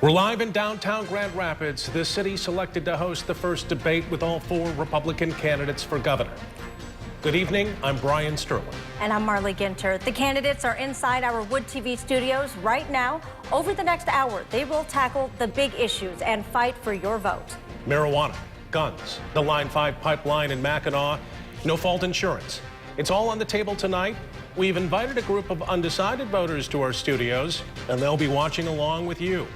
We're live in downtown Grand Rapids. The city selected to host the first debate with all 4 Republican candidates for governor. Good evening, I'm Brian Sterling. And I'm Marley Ginter. The candidates are inside our WOOD TV studios right now. Over the next hour, they will tackle the big issues and fight for your vote. Marijuana, guns, the Line 5 pipeline in Mackinac, no-fault insurance. It's all on the table tonight. We've invited a group of undecided voters to our studios, and they'll be watching along with you.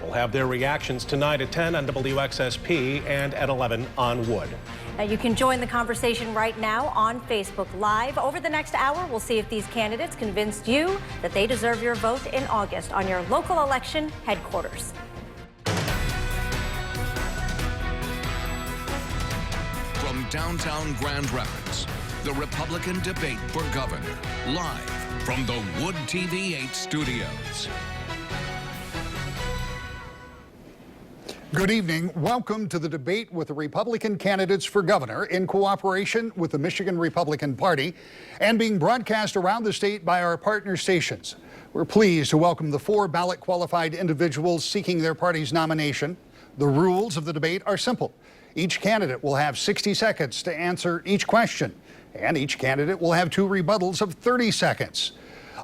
We'll have their reactions tonight at 10 on WXSP and at 11 on WOOD. Now you can join the conversation right now on Facebook Live. Over the next hour, we'll see if these candidates convinced you that they deserve your vote in August on your local election headquarters. From downtown Grand Rapids, the Republican debate for governor, live from the WOOD TV8 studios. Good evening. Welcome to the debate with the Republican candidates for governor in cooperation with the Michigan Republican Party and being broadcast around the state by our partner stations. We're pleased to welcome the 4 ballot qualified individuals seeking their party's nomination. The rules of the debate are simple. Each candidate will have 60 seconds to answer each question, and each candidate will have 2 rebuttals of 30 seconds.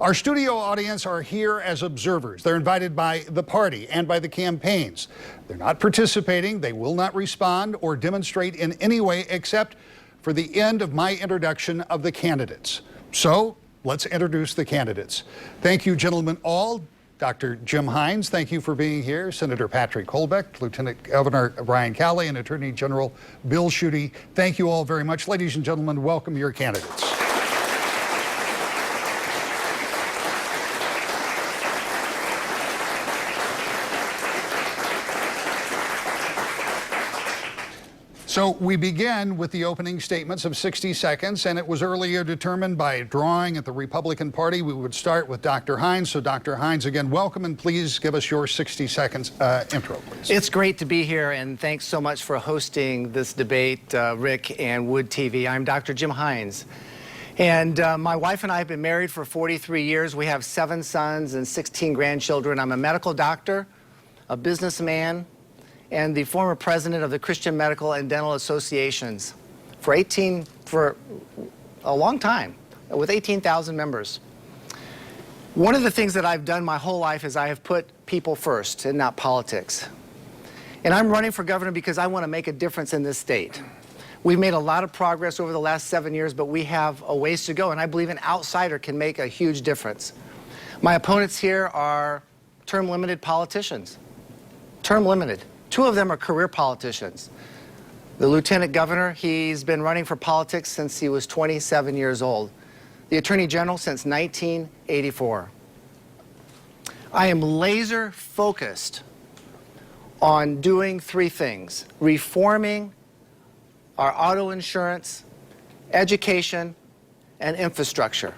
Our studio audience are here as observers. They're invited by the party and by the campaigns. They're not participating. They will not respond or demonstrate in any way except for the end of my introduction of the candidates. So let's introduce the candidates. Thank you, gentlemen, all. Dr. Jim Hines, thank you for being here. Senator Patrick Colbeck, Lieutenant Governor Brian Calley, and Attorney General Bill Schuette. Thank you all very much. Ladies and gentlemen, welcome your candidates. So we begin with the opening statements of 60 seconds, and it was earlier determined by drawing at the Republican Party we would start with Dr. Hines. So Dr. Hines, again, welcome, and please give us your 60 seconds intro, please. It's great to be here, and thanks so much for hosting this debate, Rick and WOOD TV. I'm Dr. Jim Hines, and my wife and I have been married for 43 years. We have 7 sons and 16 grandchildren. I'm a medical doctor, a businessman, and the former president of the Christian Medical and Dental Associations for a long time, with 18,000 members. One of the things that I've done my whole life is I have put people first and not politics. And I'm running for governor because I want to make a difference in this state. We've made a lot of progress over the last 7 years, but we have a ways to go, and I believe an outsider can make a huge difference. My opponents here are term-limited politicians. Term-limited. 2 of them are career politicians. The lieutenant governor, he's been running for politics since he was 27 years old. The attorney general since 1984. I am laser focused on doing 3 things: reforming our auto insurance, education, and infrastructure.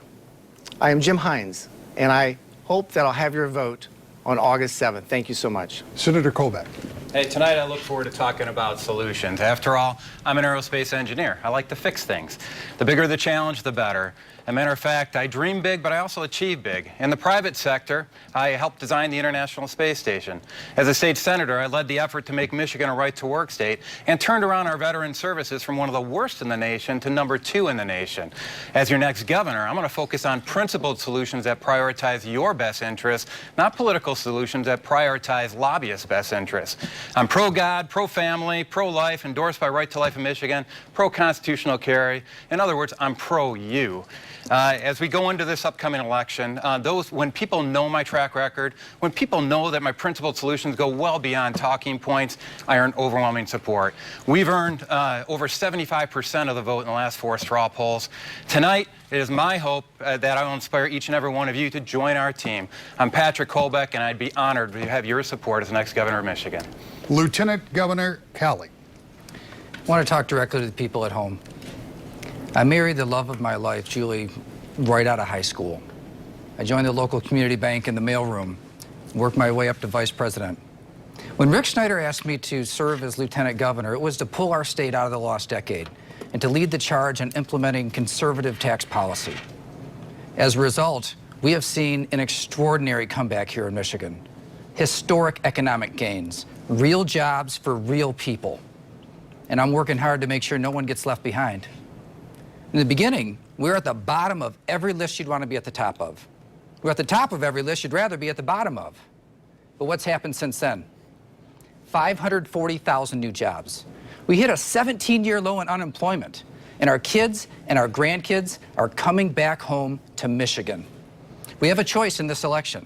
I am Jim Hines, and I hope that I'll have your vote on August 7th. Thank you so much. Senator Colbeck. Hey, tonight I look forward to talking about solutions. After all, I'm an aerospace engineer. I like to fix things. The bigger the challenge, the better. As a matter of fact, I dream big, but I also achieve big. In the private sector, I helped design the International Space Station. As a state senator, I led the effort to make Michigan a right-to-work state and turned around our veteran services from one of the worst in the nation to number 2 in the nation. As your next governor, I'm going to focus on principled solutions that prioritize your best interests, not political solutions that prioritize lobbyists' best interests. I'm pro-God, pro-family, pro-life, endorsed by Right to Life in Michigan, pro-constitutional carry. In other words, I'm pro-you. As we go into this upcoming election, when people know my track record, when people know that my principled solutions go well beyond talking points, I earn overwhelming support. We've earned over 75% of the vote in the last 4 straw polls. Tonight, it is my hope that I will inspire each and every one of you to join our team. I'm Patrick Colbeck, and I'd be honored to have your support as the next governor of Michigan. Lieutenant Governor Calley. I want to talk directly to the people at home. I married the love of my life, Julie, right out of high school. I joined the local community bank in the mailroom, worked my way up to vice president. When Rick Schneider asked me to serve as lieutenant governor, it was to pull our state out of the lost decade and to lead the charge in implementing conservative tax policy. As a result, we have seen an extraordinary comeback here in Michigan. historic economic gains, real jobs for real people. And I'm working hard to make sure no one gets left behind. In the beginning, we were at the bottom of every list you'd want to be at the top of. We're at the top of every list you'd rather be at the bottom of. But what's happened since then? 540,000 new jobs. We hit a 17-year low in unemployment, and our kids and our grandkids are coming back home to Michigan. We have a choice in this election.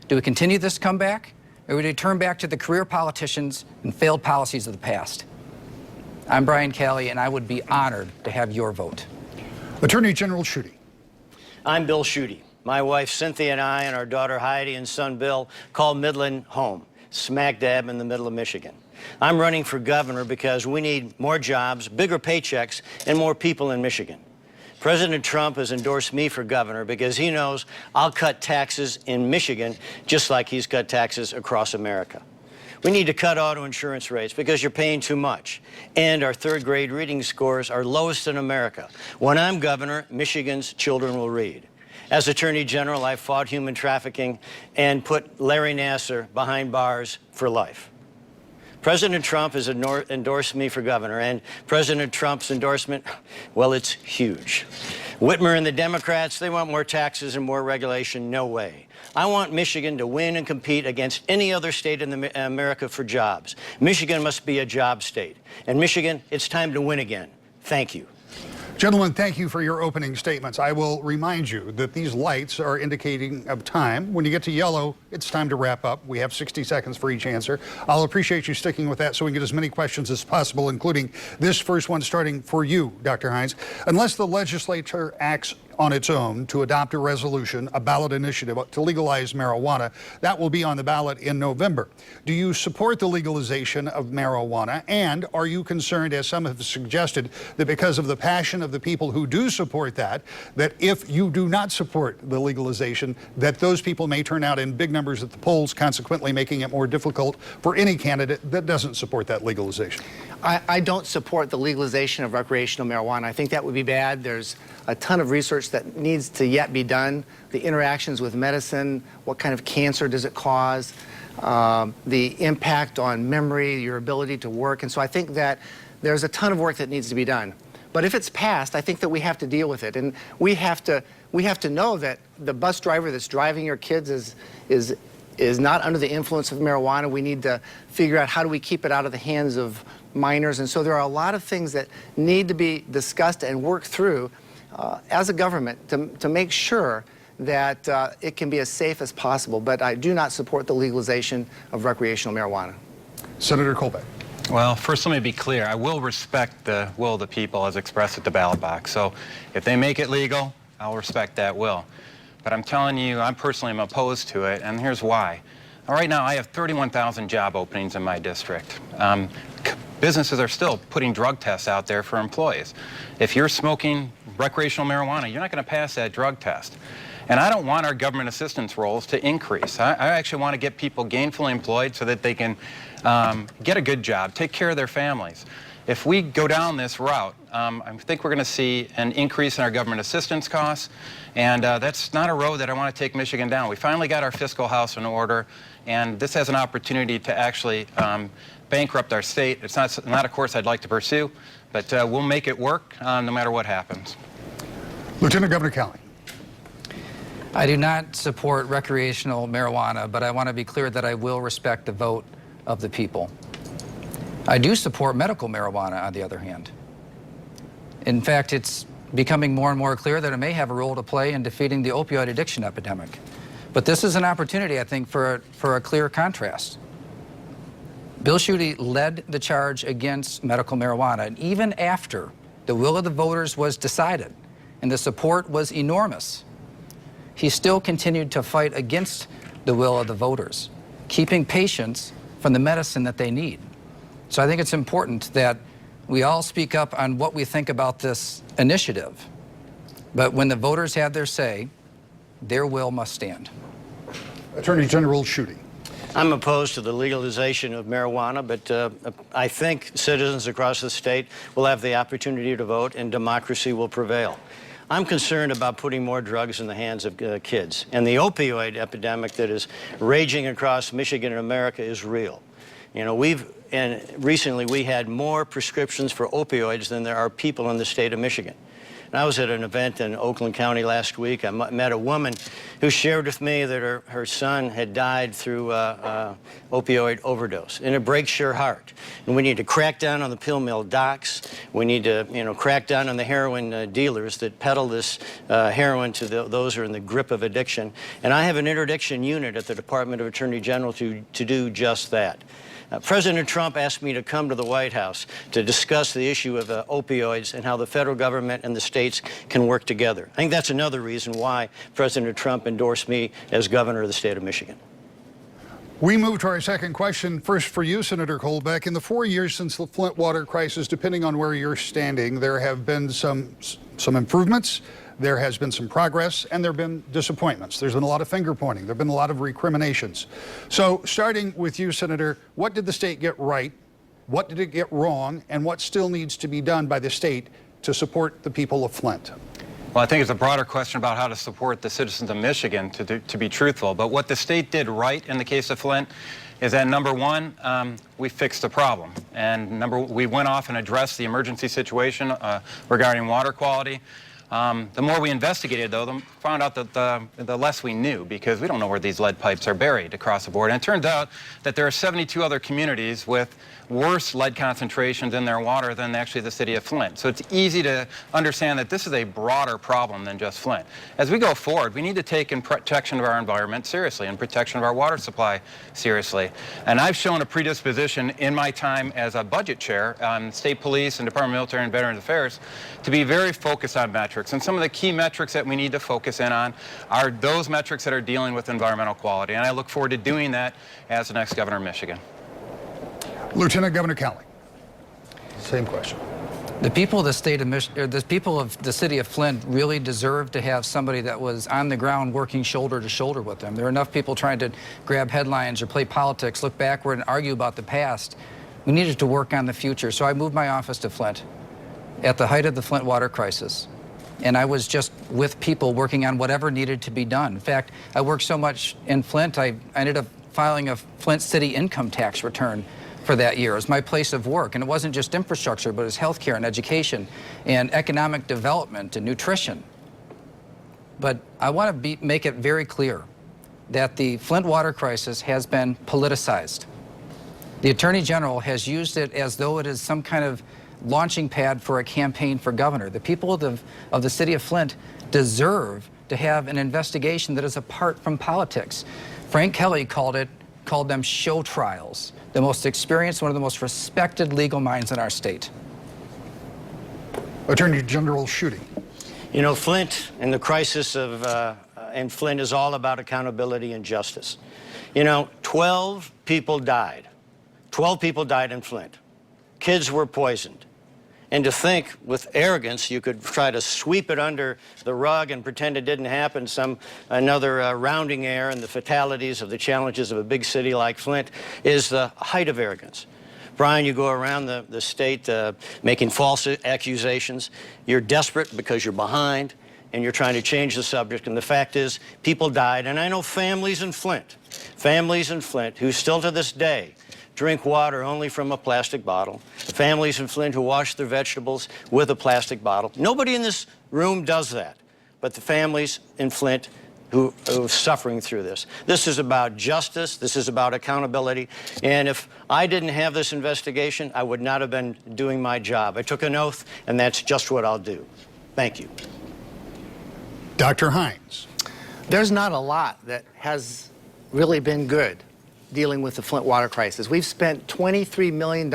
Do we continue this comeback, or do we turn back to the career politicians and failed policies of the past? I'm Brian Calley, and I would be honored to have your vote. Attorney General Schuette. I'm Bill Schuette. My wife Cynthia and I and our daughter Heidi and son Bill call Midland home, smack dab in the middle of Michigan. I'm running for governor because we need more jobs, bigger paychecks, and more people in Michigan. President Trump has endorsed me for governor because he knows I'll cut taxes in Michigan just like he's cut taxes across America. We need to cut auto insurance rates because you're paying too much. And our third grade reading scores are lowest in America. When I'm governor, Michigan's children will read. As Attorney General, I fought human trafficking and put Larry Nassar behind bars for life. President Trump has endorsed me for governor, and President Trump's endorsement, well, it's huge. Whitmer and the Democrats, they want more taxes and more regulation. No way. I want Michigan to win and compete against any other state in America for jobs. Michigan must be a job state. And Michigan, it's time to win again. Thank you. Gentlemen, thank you for your opening statements. I will remind you that these lights are indicating of time. When you get to yellow, it's time to wrap up. We have 60 seconds for each answer. I'll appreciate you sticking with that so we can get as many questions as possible, including this first one starting for you, Dr. Hines. Unless the legislature acts on its own to adopt a resolution, a ballot initiative to legalize marijuana, that will be on the ballot in November. Do you support the legalization of marijuana? And are you concerned, as some have suggested, that because of the passion of the people who do support that if you do not support the legalization, that those people may turn out in big numbers at the polls, consequently making it more difficult for any candidate that doesn't support that legalization? I don't support the legalization of recreational marijuana. I think that would be bad. There's a ton of research that needs to yet be done. The interactions with medicine, what kind of cancer does it cause, the impact on memory, your ability to work. And so I think that there's a ton of work that needs to be done. But if it's passed, I think that we have to deal with it. And we have to know that the bus driver that's driving your kids is not under the influence of marijuana. We need to figure out how do we keep it out of the hands of minors. And so there are a lot of things that need to be discussed and worked through as a government to make sure that it can be as safe as possible. But I do not support the legalization of recreational marijuana. Senator Colbeck. Well, first let me be clear. I will respect the will of the people as expressed at the ballot box. So if they make it legal, I'll respect that will. But I'm telling you, I personally am opposed to it, and here's why. Right now, I have 31,000 job openings in my district. Businesses are still putting drug tests out there for employees. If you're smoking recreational marijuana, you're not going to pass that drug test. And I don't want our government assistance roles to increase. I actually want to get people gainfully employed so that they can get a good job, take care of their families. If we go down this route, I think we're going to see an increase in our government assistance costs, and that's not a road that I want to take Michigan down. We finally got our fiscal house in order, and this has an opportunity to actually bankrupt our state. It's not a course I'd like to pursue, but we'll make it work no matter what happens. Lieutenant Governor Calley. I do not support recreational marijuana, but I want to be clear that I will respect the vote of the people. I do support medical marijuana, on the other hand. In fact, it's becoming more and more clear that it may have a role to play in defeating the opioid addiction epidemic. But this is an opportunity, I think, for a clear contrast. Bill Schuette led the charge against medical marijuana, and even after the will of the voters was decided and the support was enormous, he still continued to fight against the will of the voters, keeping patients from the medicine that they need. So I think it's important that we all speak up on what we think about this initiative. But when the voters have their say, their will must stand. Attorney General Schuette. I'm opposed to the legalization of marijuana, but I think citizens across the state will have the opportunity to vote and democracy will prevail. I'm concerned about putting more drugs in the hands of kids. And the opioid epidemic that is raging across Michigan and America is real. You know, recently we had more prescriptions for opioids than there are people in the state of Michigan. And I was at an event in Oakland County last week. I met a woman who shared with me that her son had died through opioid overdose. And it breaks your heart. And we need to crack down on the pill mill docs. We need to, crack down on the heroin dealers that peddle this heroin to those who are in the grip of addiction. And I have an interdiction unit at the Department of Attorney General to do just that. President Trump asked me to come to the White House to discuss the issue of opioids and how the federal government and the states can work together. I think that's another reason why President Trump endorsed me as governor of the state of Michigan. We move to our second question. First for you, Senator Colbeck. In the 4 years since the Flint water crisis, depending on where you're standing, there have been some improvements. There has been some progress, and there have been disappointments. There's been a lot of finger pointing. There have been a lot of recriminations. So starting with you, Senator, what did the state get right? What did it get wrong? And what still needs to be done by the state to support the people of Flint? Well, I think it's a broader question about how to support the citizens of Michigan, to be truthful. But what the state did right in the case of Flint is that, number one, we fixed the problem. And we went off and addressed the emergency situation regarding water quality. The more we investigated, though, the found out that the less we knew, because we don't know where these lead pipes are buried across the board. And it turns out that there are 72 other communities with worse lead concentrations in their water than actually the city of Flint. So it's easy to understand that this is a broader problem than just Flint. As we go forward, we need to take protection of our environment seriously and protection of our water supply seriously. And I've shown a predisposition in my time as a budget chair on state police and Department of Military and Veterans Affairs to be very focused on metrics. And some of the key metrics that we need to focus in on are those metrics that are dealing with environmental quality. And I look forward to doing that as the next governor of Michigan. Lieutenant Governor Kelly, same question. The people of the state of the people of the city of Flint really deserve to have somebody that was on the ground working shoulder to shoulder with them. There are enough people trying to grab headlines or play politics, look backward and argue about the past. We needed to work on the future. So I moved my office to Flint at the height of the Flint water crisis. And I was just with people working on whatever needed to be done. In fact, I worked so much in Flint, I ended up filing a Flint city income tax return for that year. It was my place of work. And it wasn't just infrastructure, but it was healthcare and education and economic development and nutrition. But I want to make it very clear that the Flint water crisis has been politicized. The Attorney General has used it as though it is some kind of launching pad for a campaign for governor. The people of the city of Flint deserve to have an investigation that is apart from politics. Frank Kelly called them show trials. The most experienced, one of the most respected legal minds in our state. Attorney General Schuette. You know, Flint and the crisis in Flint is all about accountability and justice. You know, 12 people died. 12 people died in Flint. Kids were poisoned. And to think with arrogance you could try to sweep it under the rug and pretend it didn't happen, another rounding error in the fatalities of the challenges of a big city like Flint is the height of arrogance. Brian, you go around the state making false accusations. You're desperate because you're behind and you're trying to change the subject. And the fact is, people died. And I know families in Flint who still to this day drink water only from a plastic bottle. Families in Flint who wash their vegetables with a plastic bottle. Nobody in this room does that, but the families in Flint who are suffering through this. This is about justice. This is about accountability. And if I didn't have this investigation, I would not have been doing my job. I took an oath, and that's just what I'll do. Thank you. Dr. Hines. There's not a lot that has really been good dealing with the Flint water crisis. We've spent $23 million,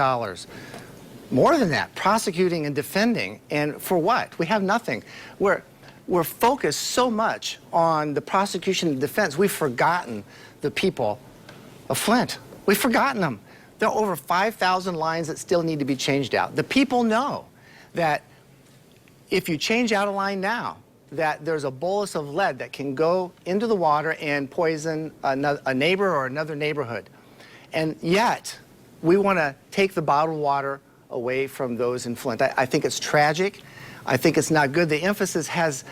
more than that, prosecuting and defending. And for what? We have nothing. We're focused so much on the prosecution and defense, we've forgotten the people of Flint. We've forgotten them. There are over 5,000 lines that still need to be changed out. The people know that if you change out a line now, that there's a bolus of lead that can go into the water and poison a neighbor or another neighborhood. And yet, we want to take the bottled water away from those in Flint. I think it's tragic. I think it's not good. The emphasis has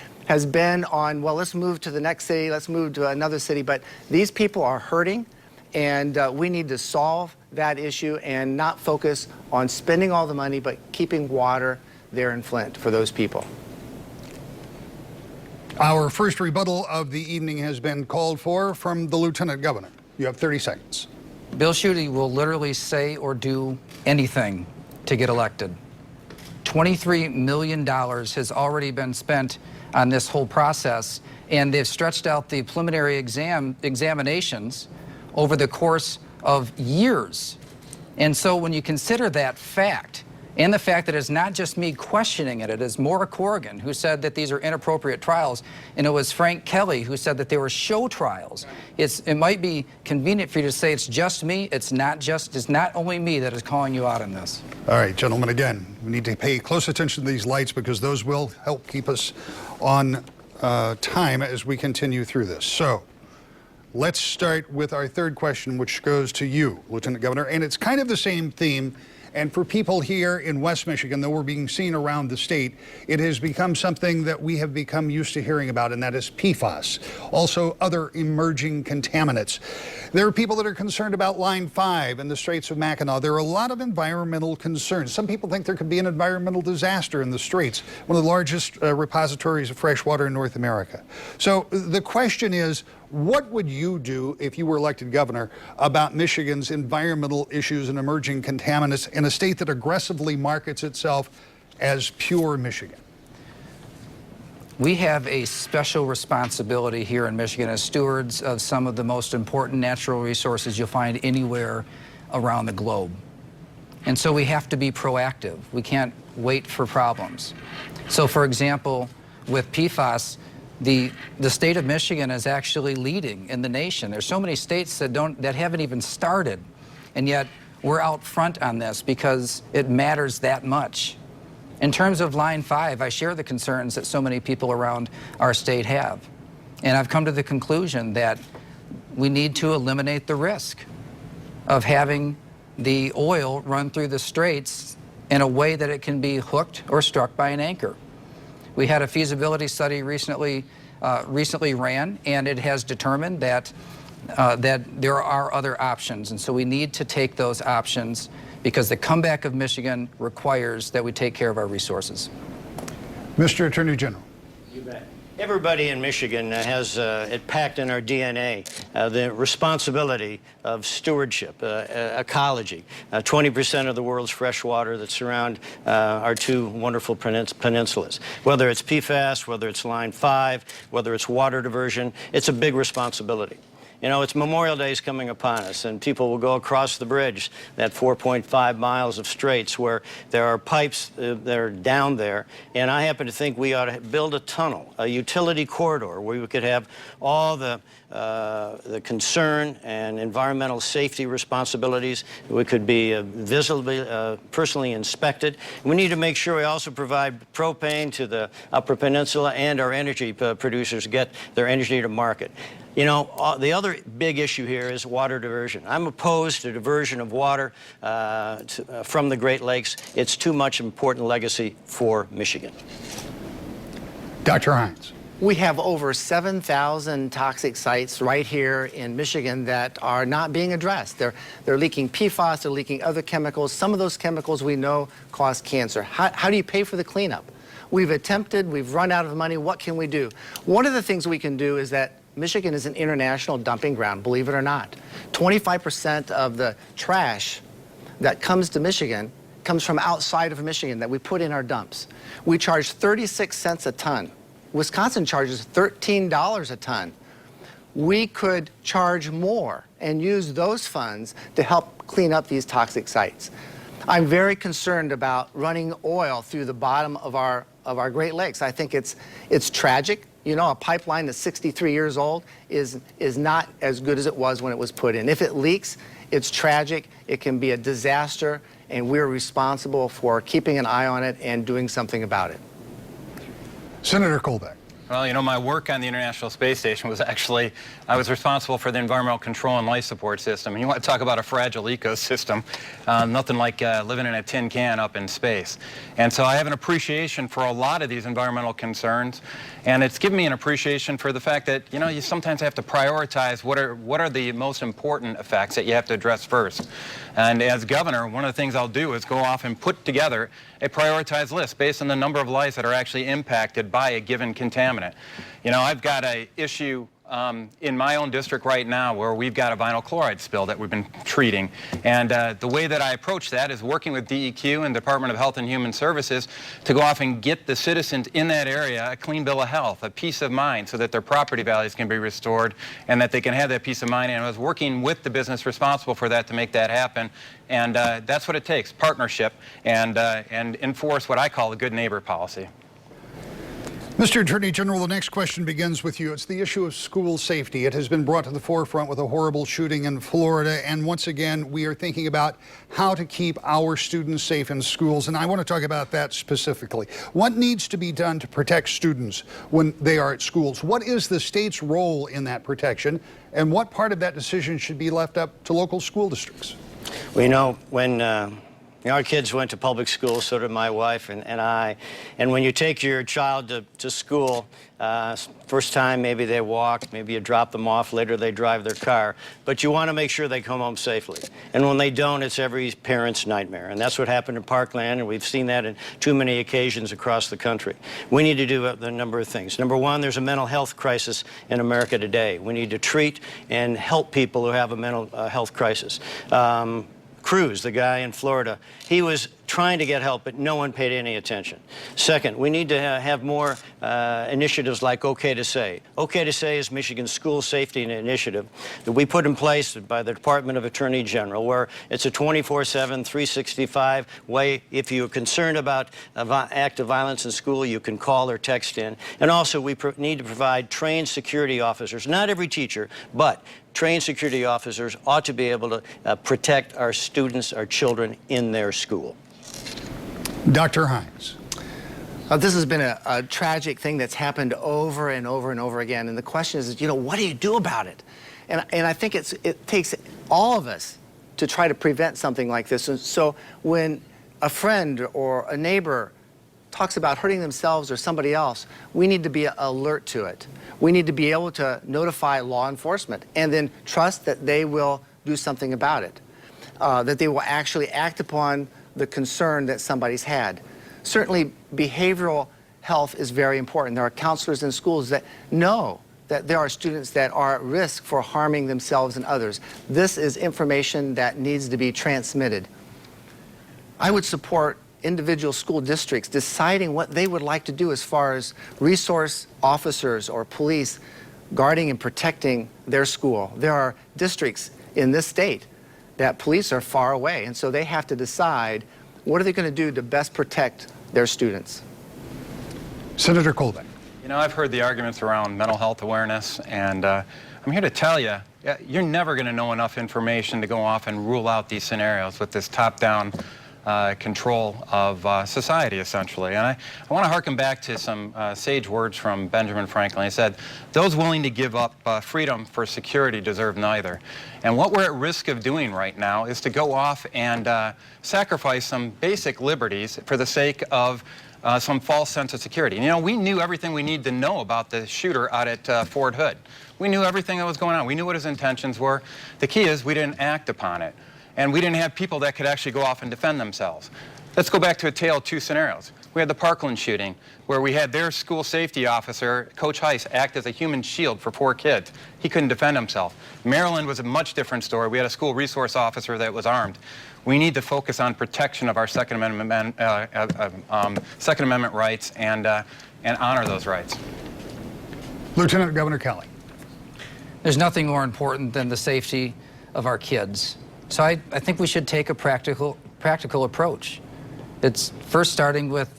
been on, well, let's move to the next city, let's move to another city, but these people are hurting, and we need to solve that issue and not focus on spending all the money, but keeping water there in Flint for those people. Our first rebuttal of the evening has been called for from the Lieutenant Governor. You have 30 seconds. Bill Schuette will literally say or do anything to get elected. $23 million has already been spent on this whole process, and they've stretched out the preliminary examinations over the course of years. And so when you consider that fact, and the fact that it's not just me questioning it, it is Maura Corrigan who said that these are inappropriate trials, and it was Frank Kelly who said that they were show trials. It might be convenient for you to say it's just me. It's not only me that is calling you out on this. All right, gentlemen, again, we need to pay close attention to these lights because those will help keep us on time as we continue through this. So let's start with our third question, which goes to you, Lieutenant Governor, and it's kind of the same theme. And for people here in West Michigan, though we're being seen around the state, it has become something that we have become used to hearing about, and that is PFAS, also other emerging contaminants. There are people that are concerned about Line 5 and the Straits of Mackinac. There are a lot of environmental concerns. Some people think there could be an environmental disaster in the Straits, one of the largest repositories of fresh water in North America. So the question is, what would you do if you were elected governor about Michigan's environmental issues and emerging contaminants in a state that aggressively markets itself as pure Michigan? We have a special responsibility here in Michigan as stewards of some of the most important natural resources you'll find anywhere around the globe. And so we have to be proactive. We can't wait for problems. So for example, with PFAS, the state of Michigan is actually leading in the nation. There's so many states that haven't even started, and yet we're out front on this because it matters that much. In terms of Line 5, I share the concerns that so many people around our state have. And I've come to the conclusion that we need to eliminate the risk of having the oil run through the straits in a way that it can be hooked or struck by an anchor. We had a feasibility study recently ran, and it has determined that there are other options, and so we need to take those options because the comeback of Michigan requires that we take care of our resources. Mr. Attorney General. You bet. Everybody in Michigan has it packed in our DNA, the responsibility of stewardship, ecology. 20% of the world's fresh water that surround our two wonderful peninsulas. Whether it's PFAS, whether it's Line 5, whether it's water diversion, it's a big responsibility. You know, it's Memorial Day is coming upon us, and people will go across the bridge, that 4.5 miles of straits where there are pipes that are down there, and I happen to think we ought to build a tunnel, a utility corridor, where we could have all the concern and environmental safety responsibilities. We could be visibly, personally inspected. We need to make sure we also provide propane to the Upper Peninsula and our energy producers get their energy to market. You know, the other big issue here is water diversion. I'm opposed to diversion of water from the Great Lakes. It's too much important legacy for Michigan. Dr. Hines. We have over 7,000 toxic sites right here in Michigan that are not being addressed. They're leaking PFAS, they're leaking other chemicals. Some of those chemicals we know cause cancer. How do you pay for the cleanup? We've attempted, we've run out of money. What can we do? One of the things we can do is that Michigan is an international dumping ground, believe it or not. 25% of the trash that comes to Michigan comes from outside of Michigan that we put in our dumps. We charge 36 cents a ton. Wisconsin charges $13 a ton. We could charge more and use those funds to help clean up these toxic sites. I'm very concerned about running oil through the bottom of our Great Lakes. I think it's tragic. You know, a pipeline that's 63 years old is not as good as it was when it was put in. If it leaks, it's tragic. It can be a disaster, and we're responsible for keeping an eye on it and doing something about it. Senator Colbeck. Well, you know, my work on the International Space Station was actually, I was responsible for the environmental control and life support system. And you want to talk about a fragile ecosystem, nothing like living in a tin can up in space. And so I have an appreciation for a lot of these environmental concerns. And it's given me an appreciation for the fact that, you know, you sometimes have to prioritize what are the most important effects that you have to address first. And as governor, one of the things I'll do is go off and put together a prioritized list based on the number of lives that are actually impacted by a given contaminant. You know, I've got an issue in my own district right now where we've got a vinyl chloride spill that we've been treating. And the way that I approach that is working with DEQ and Department of Health and Human Services to go off and get the citizens in that area a clean bill of health, a peace of mind, so that their property values can be restored and that they can have that peace of mind. And I was working with the business responsible for that to make that happen. And that's what it takes, partnership, and enforce what I call the good neighbor policy. Mr. Attorney General, the next question begins with you. It's the issue of school safety. It has been brought to the forefront with a horrible shooting in Florida. And once again, we are thinking about how to keep our students safe in schools. And I want to talk about that specifically. What needs to be done to protect students when they are at schools? What is the state's role in that protection? And what part of that decision should be left up to local school districts? We know when our kids went to public school, so did my wife and I. And when you take your child to school, first time maybe they walk, maybe you drop them off, later they drive their car. But you want to make sure they come home safely. And when they don't, it's every parent's nightmare. And that's what happened in Parkland, and we've seen that in too many occasions across the country. We need to do a number of things. Number one, there's a mental health crisis in America today. We need to treat and help people who have a mental health crisis. Cruz, the guy in Florida, he was trying to get help, but no one paid any attention. Second, we need to have more initiatives like OK to Say. OK to Say is Michigan's school safety initiative that we put in place by the Department of Attorney General, where it's a 24/7, 365 way. If you're concerned about act of violence in school, you can call or text in. And also, we need to provide trained security officers. Not every teacher, but trained security officers ought to be able to protect our students, our children in their school. Dr. Hines. This has been a tragic thing that's happened over and over and over again. And the question is, you know, what do you do about it? And I think it takes all of us to try to prevent something like this. And so when a friend or a neighbor talks about hurting themselves or somebody else, we need to be alert to it. We need to be able to notify law enforcement and then trust that they will do something about it, that they will actually act upon the concern that somebody's had. Certainly, behavioral health is very important. There are counselors in schools that know that there are students that are at risk for harming themselves and others. This is information that needs to be transmitted. I would support individual school districts deciding what they would like to do as far as resource officers or police guarding and protecting their school. There are districts in this state that police are far away, and so they have to decide what are they going to do to best protect their students. Senator Colbeck. You know, I've heard the arguments around mental health awareness, and I'm here to tell you, you're never going to know enough information to go off and rule out these scenarios with this top-down control of society, essentially. And I want to harken back to some sage words from Benjamin Franklin. He said, those willing to give up freedom for security deserve neither. And what we're at risk of doing right now is to go off and sacrifice some basic liberties for the sake of some false sense of security. And, you know, we knew everything we needed to know about the shooter out at Fort Hood. We knew everything that was going on. We knew what his intentions were. The key is we didn't act upon it. And we didn't have people that could actually go off and defend themselves. Let's go back to a tale of two scenarios. We had the Parkland shooting, where we had their school safety officer, Coach Heiss, act as a human shield for 4 kids. He couldn't defend himself. Maryland was a much different story. We had a school resource officer that was armed. We need to focus on protection of our Second Amendment rights and honor those rights. Lieutenant Governor Kelly. There's nothing more important than the safety of our kids. So I think we should take a practical approach. It's first starting with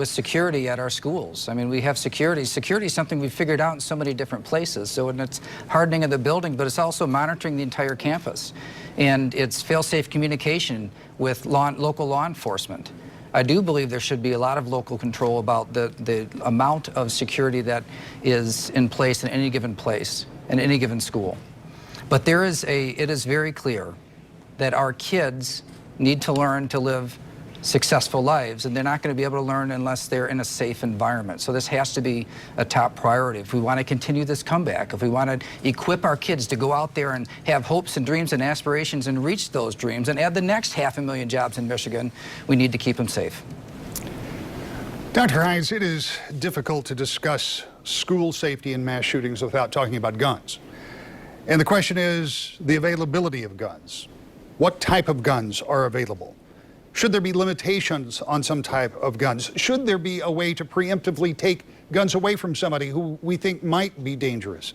security at our schools. I mean, we have security. Security is something we've figured out in so many different places. So it's hardening of the building, but it's also monitoring the entire campus. And it's fail-safe communication with local law enforcement. I do believe there should be a lot of local control about the amount of security that is in place in any given place, in any given school. But it is very clear that our kids need to learn to live successful lives, and they're not going to be able to learn unless they're in a safe environment. So this has to be a top priority. If we want to continue this comeback, if we want to equip our kids to go out there and have hopes and dreams and aspirations and reach those dreams and add the next 500,000 jobs in Michigan, we need to keep them safe. Dr. Hines, it is difficult to discuss school safety and mass shootings without talking about guns. And the question is the availability of guns. What type of guns are available? Should there be limitations on some type of guns? Should there be a way to preemptively take guns away from somebody who we think might be dangerous?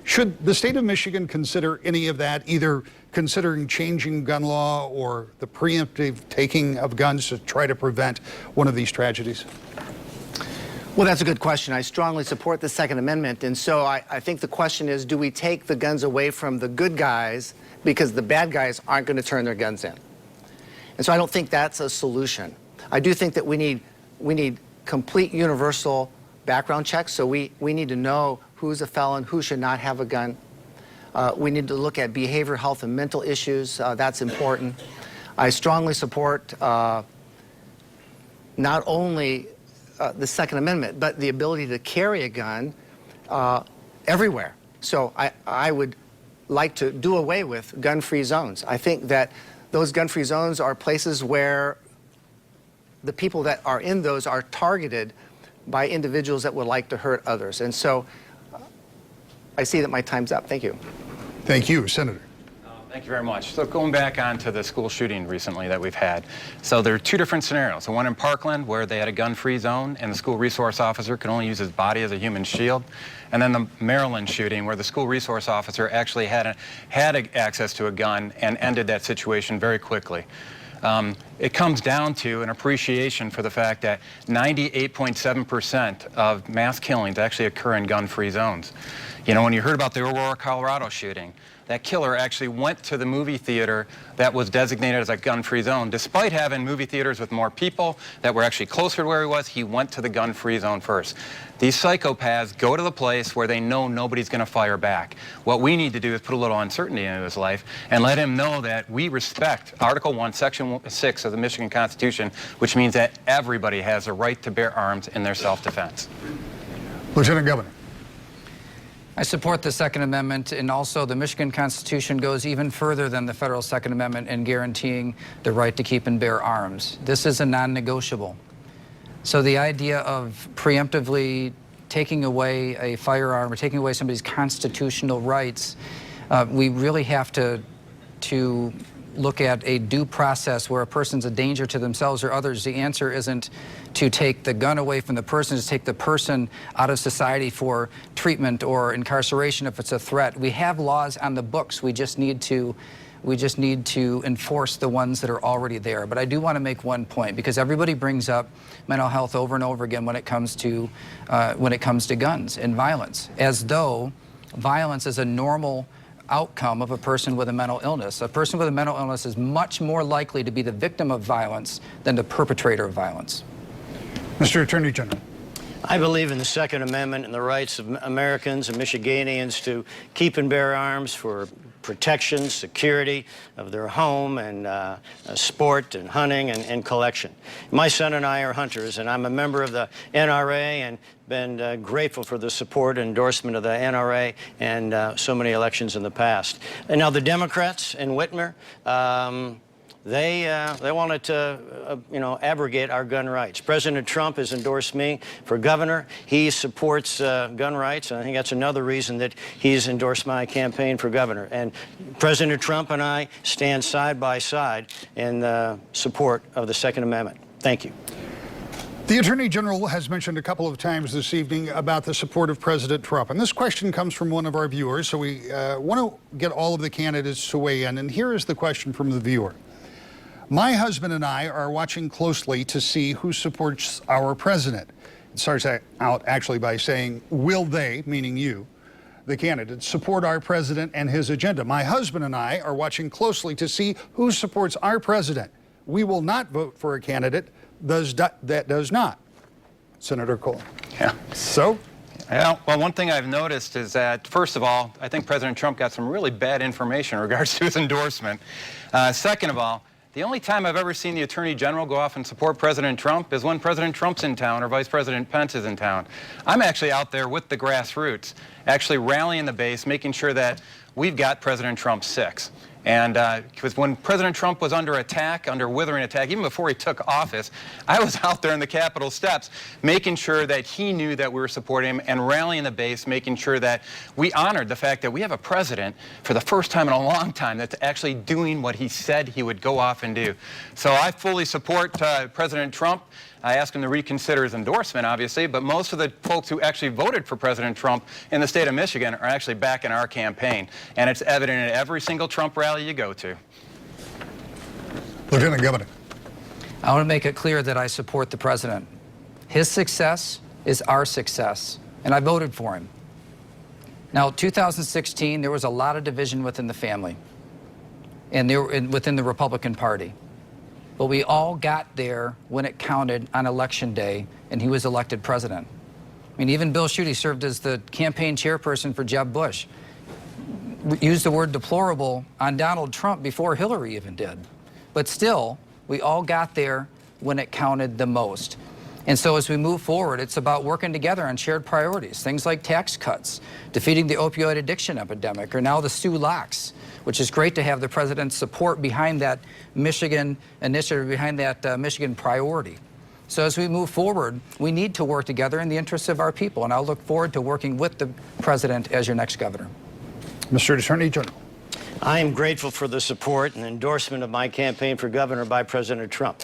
Should the state of Michigan consider any of that, either considering changing gun law or the preemptive taking of guns to try to prevent one of these tragedies? Well, that's a good question. I strongly support the Second Amendment, and so I think the question is, do we take the guns away from the good guys because the bad guys aren't going to turn their guns in? And so I don't think that's a solution. I do think that we need complete universal background checks, so we need to know who's a felon, who should not have a gun. We need to look at behavioral health and mental issues. That's important. I strongly support not only the Second Amendment, but the ability to carry a gun everywhere. So I would like to do away with gun-free zones. I think that those gun-free zones are places where the people that are in those are targeted by individuals that would like to hurt others. And so I see that my time's up. Thank you. Thank you, Senator. Thank you very much. So going back onto the school shooting recently that we've had. So there are two different scenarios. The one in Parkland where they had a gun-free zone and the school resource officer could only use his body as a human shield. And then the Maryland shooting where the school resource officer actually had access to a gun and ended that situation very quickly. It comes down to an appreciation for the fact that 98.7% of mass killings actually occur in gun-free zones. You know, when you heard about the Aurora, Colorado shooting, that killer actually went to the movie theater that was designated as a gun-free zone. Despite having movie theaters with more people that were actually closer to where he was, he went to the gun-free zone first. These psychopaths go to the place where they know nobody's going to fire back. What we need to do is put a little uncertainty into his life and let him know that we respect Article 1, Section 6 of the Michigan Constitution, which means that everybody has a right to bear arms in their self-defense. Lieutenant Governor. I support the Second Amendment, and also the Michigan Constitution goes even further than the federal Second Amendment in guaranteeing the right to keep and bear arms. This is a non-negotiable. So the idea of preemptively taking away a firearm or taking away somebody's constitutional rights, we really have to look at a due process where a person's a danger to themselves or others. The answer isn't to take the gun away from the person, to take the person out of society for treatment or incarceration if it's a threat. We have laws on the books. We just need to enforce the ones that are already there. But I do want to make one point, because everybody brings up mental health over and over again when it comes to guns and violence, as though violence is a normal outcome of a person with a mental illness. A person with a mental illness is much more likely to be the victim of violence than the perpetrator of violence. Mr. Attorney General. I believe in the Second Amendment and the rights of Americans and Michiganians to keep and bear arms for protection, security of their home, and sport and hunting and collection. My son and I are hunters, and I'm a member of the NRA and been grateful for the support and endorsement of the NRA and so many elections in the past. And now the Democrats in Whitmer, they wanted to, abrogate our gun rights. President Trump has endorsed me for governor. He supports gun rights, and I think that's another reason that he's endorsed my campaign for governor. And President Trump and I stand side by side in support of the Second Amendment. Thank you. The Attorney General has mentioned a couple of times this evening about the support of President Trump. And this question comes from one of our viewers, so we want to get all of the candidates to weigh in. And here is the question from the viewer. My husband and I are watching closely to see who supports our president. It starts out actually by saying, will they, meaning you, the candidates, support our president and his agenda? My husband and I are watching closely to see who supports our president. we will not vote for a candidate that does not. Senator Cole. Yeah. So? Well, one thing I've noticed is that, first of all, I think President Trump got some really bad information in regards to his endorsement. Second of all, the only time I've ever seen the Attorney General go off and support President Trump is when President Trump's in town or Vice President Pence is in town. I'm actually out there with the grassroots, actually rallying the base, making sure that we've got President Trump's 6. And because when President Trump was under attack, under withering attack, even before he took office, I was out there in the Capitol steps making sure that he knew that we were supporting him and rallying the base, making sure that we honored the fact that we have a president for the first time in a long time that's actually doing what he said he would go off and do. So I fully support President Trump. I asked him to reconsider his endorsement, obviously, but most of the folks who actually voted for President Trump in the state of Michigan are actually back in our campaign. And it's evident in every single Trump rally you go to. Lieutenant Governor. I want to make it clear that I support the president. His success is our success, and I voted for him. Now, 2016, there was a lot of division within the family and within the Republican Party. But we all got there when it counted on Election Day, and he was elected president. I mean, even Bill Schuette served as the campaign chairperson for Jeb Bush. Used the word deplorable on Donald Trump before Hillary even did. But still, we all got there when it counted the most. And so as we move forward, it's about working together on shared priorities, things like tax cuts, defeating the opioid addiction epidemic, or now the Sioux locks, which is great to have the president's support behind that Michigan initiative, behind that Michigan priority. So as we move forward, we need to work together in the interests of our people, and I'll look forward to working with the president as your next governor. Mr. Attorney General. I am grateful for the support and endorsement of my campaign for governor by President Trump.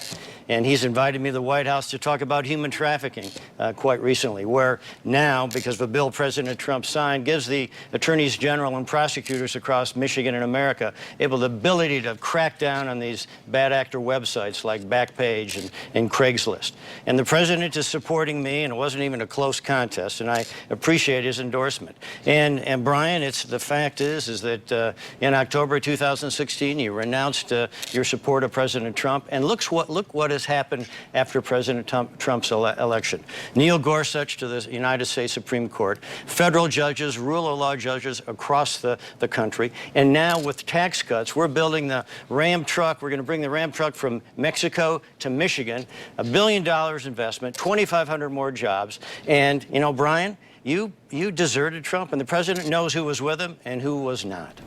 And he's invited me to the White House to talk about human trafficking quite recently, where now, because of a bill President Trump signed, gives the attorneys general and prosecutors across Michigan and America the ability to crack down on these bad actor websites like Backpage and Craigslist. And the president is supporting me, and it wasn't even a close contest, and I appreciate his endorsement. And Brian, the fact is that in October 2016, you renounced your support of President Trump, and look what has happened after President Trump's election. Neil Gorsuch to the United States Supreme Court, federal judges, rule of law judges across the country, and now with tax cuts, we're building the Ram truck. We're going to bring the Ram truck from Mexico to Michigan, $1 billion investment, 2,500 more jobs, and you know, Brian, you deserted Trump, and the president knows who was with him and who was not.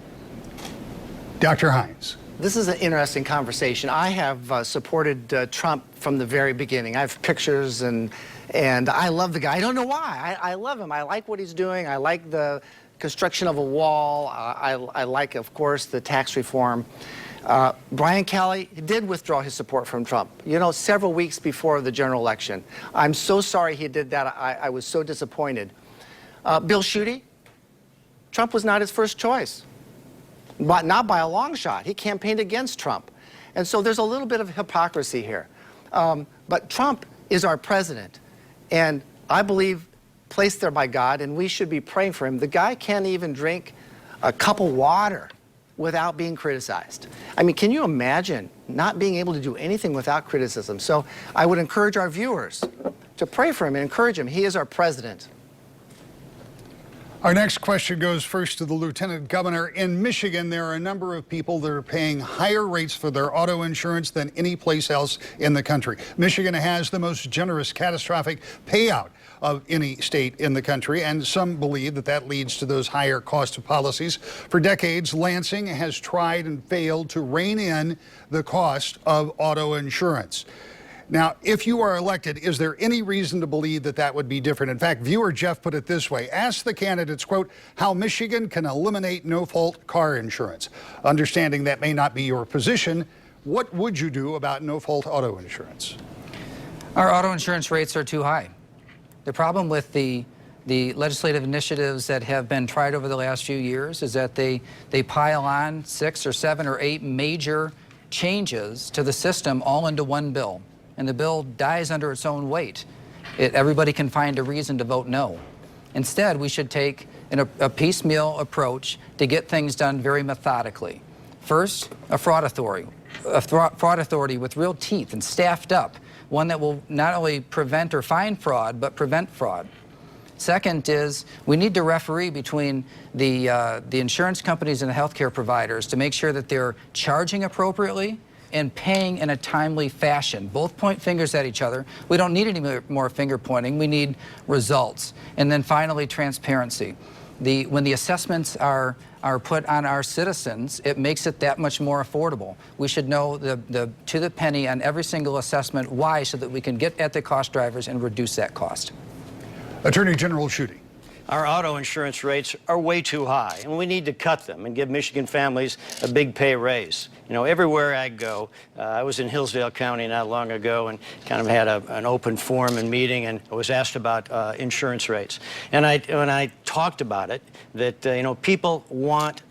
Dr. Hines. This is an interesting conversation. I have supported Trump from the very beginning. I have pictures, and I love the guy. I don't know why. I love him. I like what he's doing. I like the construction of a wall. I like, of course, the tax reform. Brian Kelly did withdraw his support from Trump, you know, several weeks before the general election. I'm so sorry he did that. I was so disappointed. Bill Schuette, Trump was not his first choice. But not by a long shot. He campaigned against Trump. And so there's a little bit of hypocrisy here. But Trump is our president, and I believe placed there by God, and we should be praying for him. The guy can't even drink a cup of water without being criticized. I mean, can you imagine not being able to do anything without criticism? So I would encourage our viewers to pray for him and encourage him. He is our president. Our next question goes first to the Lieutenant Governor. In Michigan, there are a number of people that are paying higher rates for their auto insurance than any place else in the country. Michigan has the most generous catastrophic payout of any state in the country, and some believe that that leads to those higher cost of policies. For decades, Lansing has tried and failed to rein in the cost of auto insurance. Now, if you are elected, is there any reason to believe that that would be different? In fact, viewer Jeff put it this way: ask the candidates, quote, how Michigan can eliminate no-fault car insurance. Understanding that may not be your position, what would you do about no-fault auto insurance? Our auto insurance rates are too high. The problem with the legislative initiatives that have been tried over the last few years is that they pile on 6 or 7 or 8 major changes to the system all into one bill. And the bill dies under its own weight. Everybody can find a reason to vote no. Instead, we should take a piecemeal approach to get things done very methodically. First, a fraud authority. a fraud authority with real teeth and staffed up, one that will not only prevent or find fraud, but prevent fraud. Second is we need to referee between the insurance companies and the healthcare providers to make sure that they're charging appropriately and paying in a timely fashion. Both point fingers at each other. We don't need any more finger pointing. We need results. And then finally, transparency. When the assessments are put on our citizens, it makes it that much more affordable. We should know to the penny on every single assessment why, so that we can get at the cost drivers and reduce that cost. Attorney General Schuette. Our auto insurance rates are way too high, and we need to cut them and give Michigan families a big pay raise. You know, everywhere I go, I was in Hillsdale County not long ago and kind of had an open forum and meeting, and I was asked about insurance rates. And when I talked about it, that you know, people want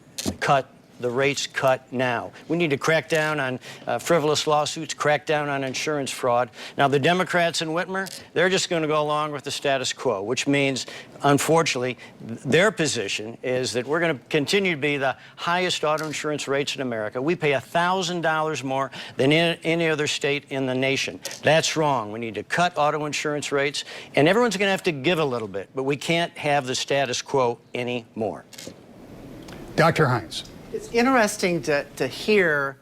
the rates cut now. We need to crack down on frivolous lawsuits, crack down on insurance fraud. Now, the Democrats in Whitmer, they're just going to go along with the status quo, which means, unfortunately, their position is that we're going to continue to be the highest auto insurance rates in America. We pay $1,000 more than in any other state in the nation. That's wrong. We need to cut auto insurance rates, and everyone's going to have to give a little bit, but we can't have the status quo anymore. Dr. Hines. It's interesting to hear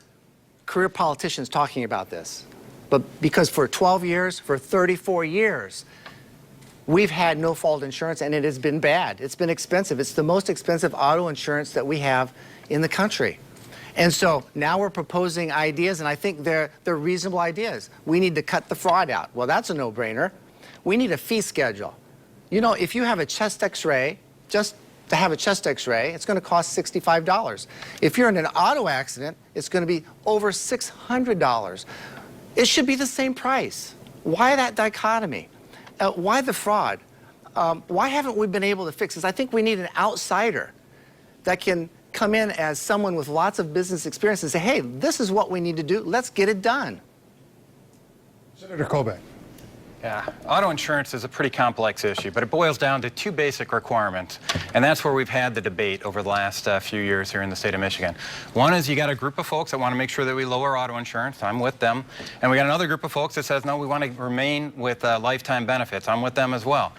career politicians talking about this, but because for 12 years, for 34 years, we've had no-fault insurance, and it has been bad. It's been expensive. It's the most expensive auto insurance that we have in the country. And so now we're proposing ideas, and I think they're reasonable ideas. We need to cut the fraud out. Well, that's a no-brainer. We need a fee schedule. You know, if you have a chest x-ray, just to have a chest x-ray, it's going to cost $65. If you're in an auto accident, it's going to be over $600. It should be the same price. Why that dichotomy? Why the fraud? Why haven't we been able to fix this? I think we need an outsider that can come in as someone with lots of business experience and say, hey, this is what we need to do. Let's get it done. Senator Kobach. Yeah, auto insurance is a pretty complex issue, but it boils down to two basic requirements, and that's where we've had the debate over the last few years here in the state of Michigan. One is you got a group of folks that want to make sure that we lower auto insurance. I'm with them. And we got another group of folks that says, no, we want to remain with lifetime benefits. I'm with them as well.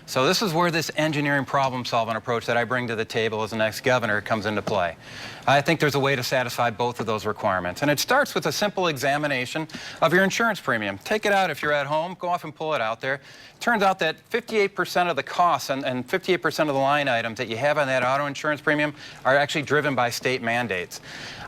So this is where this engineering problem-solving approach that I bring to the table as the next governor comes into play. I think there's a way to satisfy both of those requirements. And it starts with a simple examination of your insurance premium. Take it out if you're at home. Go off and pull it out there. Turns out that 58% of the costs and 58% of the line items that you have on that auto insurance premium are actually driven by state mandates.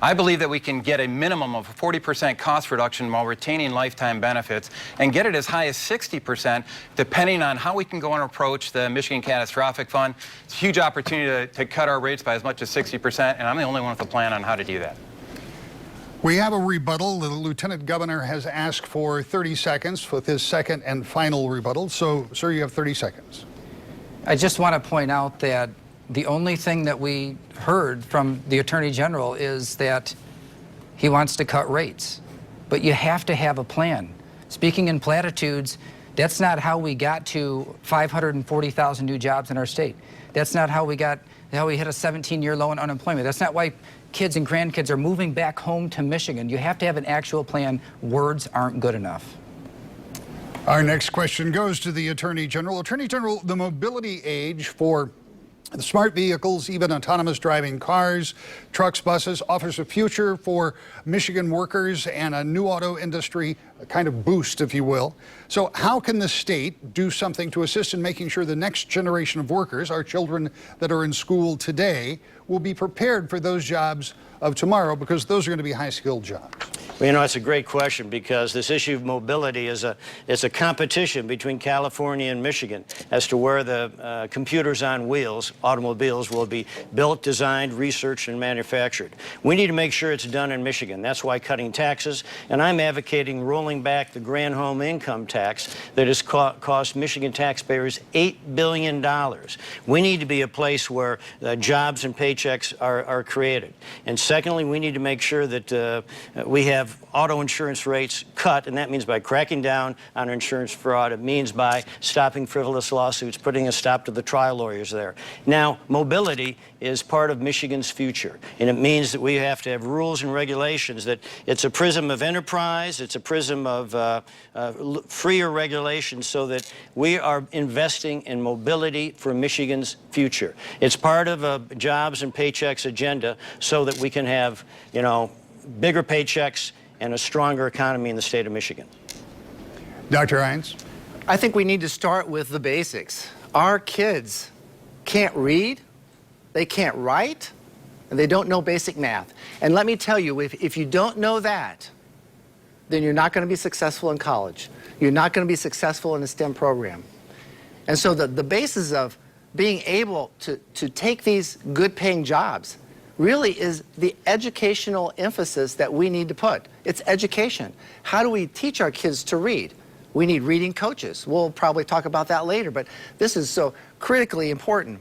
I believe that we can get a minimum of a 40% cost reduction while retaining lifetime benefits and get it as high as 60% depending on how we can go and approach the Michigan Catastrophic Fund. It's a huge opportunity to cut our rates by as much as 60%, and I'm the only one with a plan on how to do that. We have a rebuttal. The Lieutenant Governor has asked for 30 seconds with his second and final rebuttal. So, sir, you have 30 seconds. I just want to point out that the only thing that we heard from the Attorney General is that he wants to cut rates. But you have to have a plan. Speaking in platitudes, that's not how we got to 540,000 new jobs in our state. That's not how we hit a 17-year low in unemployment. That's not why kids and grandkids are moving back home to Michigan. You have to have an actual plan. Words aren't good enough. Our next question goes to the Attorney General. Attorney General, the mobility age for the smart vehicles, even autonomous driving cars, trucks, buses, offers a future for Michigan workers and a new auto industry, a kind of boost, if you will. So how can the state do something to assist in making sure the next generation of workers, our children that are in school today, will be prepared for those jobs of tomorrow, because those are going to be high-skilled jobs? Well, you know, it's a great question, because this issue of mobility is a competition between California and Michigan as to where the computers on wheels, automobiles, will be built, designed, researched, and manufactured. We need to make sure it's done in Michigan. That's why cutting taxes, and I'm advocating rolling back the grand home income tax that has cost Michigan taxpayers $8 billion. We need to be a place where jobs and paychecks are created. And secondly, we need to make sure that we have have auto insurance rates cut, and that means by cracking down on insurance fraud. It means by stopping frivolous lawsuits, putting a stop to the trial lawyers there. Now, mobility is part of Michigan's future, and it means that we have to have rules and regulations, that it's a prism of enterprise, it's a prism of freer regulations, so that we are investing in mobility for Michigan's future. It's part of a jobs and paychecks agenda so that we can have, you know, bigger paychecks and a stronger economy in the state of Michigan. Dr. Hines? I think we need to start with the basics. Our kids can't read, they can't write, and they don't know basic math. And let me tell you, if you don't know that, then you're not going to be successful in college. You're not going to be successful in a STEM program. And so the basis of being able to take these good-paying jobs really is the educational emphasis that we need to put. It's education. How do we teach our kids to read? We need reading coaches. We'll probably talk about that later, but this is so critically important.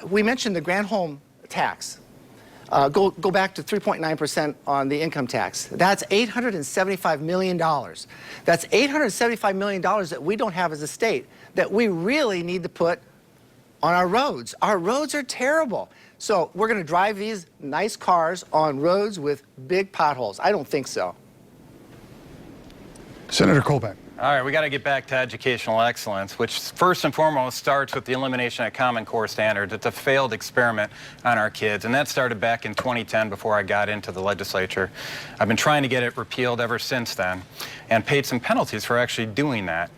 We mentioned the grand home tax. Go back to 3.9% on the income tax. That's $875 million. That's $875 million that we don't have as a state that we really need to put on our roads. Our roads are terrible. So we're going to drive these nice cars on roads with big potholes. I don't think so. Senator Colbeck. All right, we got to get back to educational excellence, which first and foremost starts with the elimination of Common Core standards. It's a failed experiment on our kids, and that started back in 2010 before I got into the legislature. I've been trying to get it repealed ever since then and paid some penalties for actually doing that.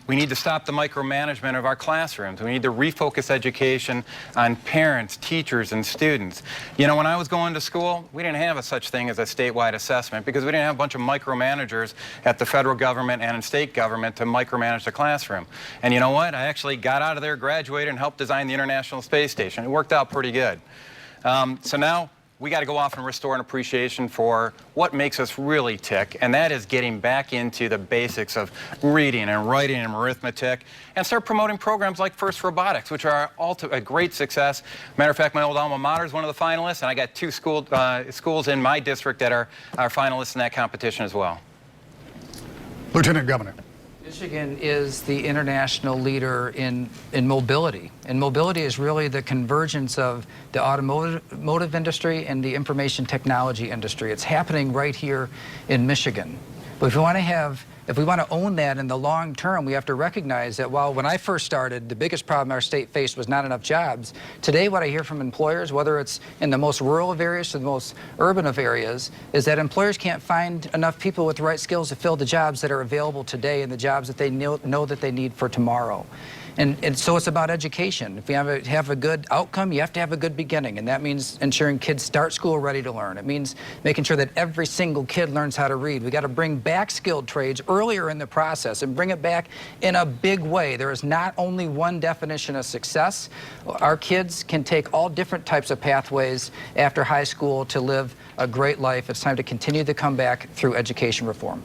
We need to stop the micromanagement of our classrooms. We need to refocus education on parents, teachers, and students. You know, when I was going to school, we didn't have such thing as a statewide assessment because we didn't have a bunch of micromanagers at the federal government and in state government to micromanage the classroom. And you know what? I actually got out of there, graduated, and helped design the International Space Station. It worked out pretty good. So now, we got to go off and restore an appreciation for what makes us really tick, and that is getting back into the basics of reading and writing and arithmetic, and start promoting programs like First Robotics, which are a great success. Matter of fact, my old alma mater is one of the finalists, and I got two schools in my district that are finalists in that competition as well. Lieutenant Governor. Michigan is the international leader in mobility. And mobility is really the convergence of the automotive industry and the information technology industry. It's happening right here in Michigan. But if we want to own that in the long term, we have to recognize that while when I first started, the biggest problem our state faced was not enough jobs. Today, what I hear from employers, whether it's in the most rural of areas to the most urban of areas, is that employers can't find enough people with the right skills to fill the jobs that are available today and the jobs that they know that they need for tomorrow. And so it's about education. If we have a good outcome, you have to have a good beginning. And that means ensuring kids start school ready to learn. It means making sure that every single kid learns how to read. We got to bring back skilled trades earlier in the process and bring it back in a big way. There is not only one definition of success. Our kids can take all different types of pathways after high school to live a great life. It's time to continue the comeback through education reform.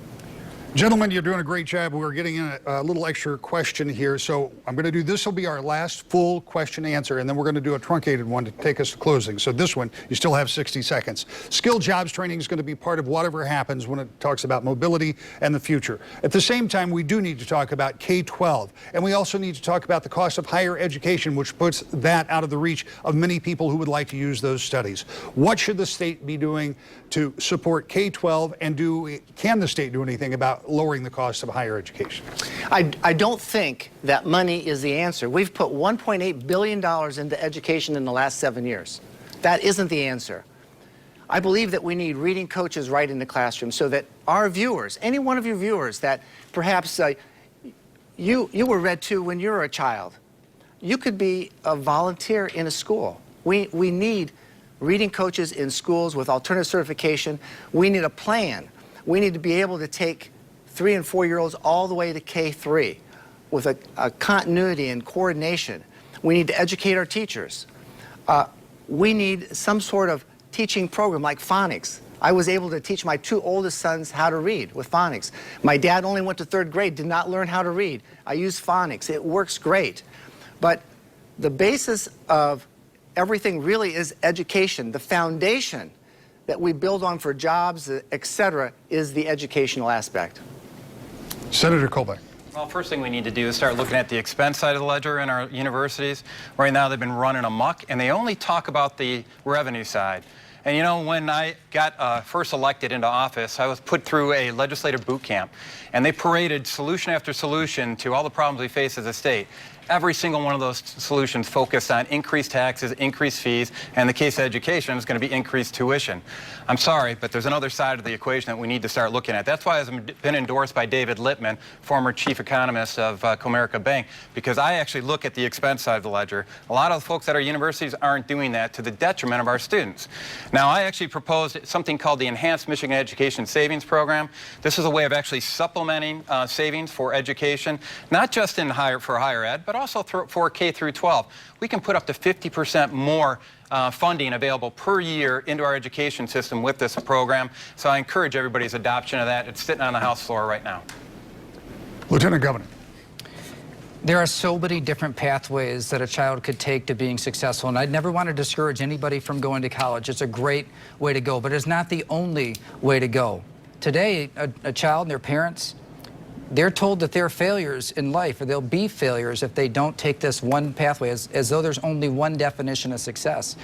Gentlemen, you're doing a great job. We're getting in a little extra question here. So I'm going to do, this will be our last full question answer, and then we're going to do a truncated one to take us to closing. So this one, you still have 60 seconds. Skilled jobs training is going to be part of whatever happens when it talks about mobility and the future. At the same time, we do need to talk about K-12, and we also need to talk about the cost of higher education, which puts that out of the reach of many people who would like to use those studies. What should the state be doing to support K-12, and can the state do anything about lowering the cost of higher education? I don't think that money is the answer. We've put $1.8 billion into education in the last 7 years. That isn't the answer. I believe that we need reading coaches right in the classroom so that our viewers, any one of your viewers that perhaps you were read to when you were a child, you could be a volunteer in a school. We need reading coaches in schools with alternative certification. We need a plan. We need to be able to take 3- and 4-year-olds all the way to K-3 with a continuity and coordination. We need to educate our teachers. We need some sort of teaching program like phonics. I was able to teach my 2 oldest sons how to read with phonics. My dad only went to 3rd grade, did not learn how to read. I use phonics. It works great. But the basis of everything really is education. The foundation that we build on for jobs, et cetera, is the educational aspect. Senator Colbeck. Well, first thing we need to do is start looking at the expense side of the ledger in our universities. Right now they've been running amok, and they only talk about the revenue side. And you know, when I got first elected into office, I was put through a legislative boot camp, and they paraded solution after solution to all the problems we face as a state. Every single one of those solutions focused on increased taxes, increased fees, and in the case of education, it's going to be increased tuition. I'm sorry, but there's another side of the equation that we need to start looking at. That's why I've been endorsed by David Lippman, former chief economist of Comerica Bank, because I actually look at the expense side of the ledger. A lot of the folks at our universities aren't doing that, to the detriment of our students. Now, I actually proposed something called the Enhanced Michigan Education Savings Program. This is a way of actually supplementing savings for education, not just in for higher ed, but also for K through 12. We can put up to 50% more funding available per year into our education system with this program. So I encourage everybody's adoption of that. It's sitting on the House floor right now. Lieutenant Governor. There are so many different pathways that a child could take to being successful, and I'd never want to discourage anybody from going to college. It's a great way to go, but it's not the only way to go. Today, a child and their parents, they're told that they're failures in life, or they'll be failures if they don't take this one pathway, as though there's only one definition of success.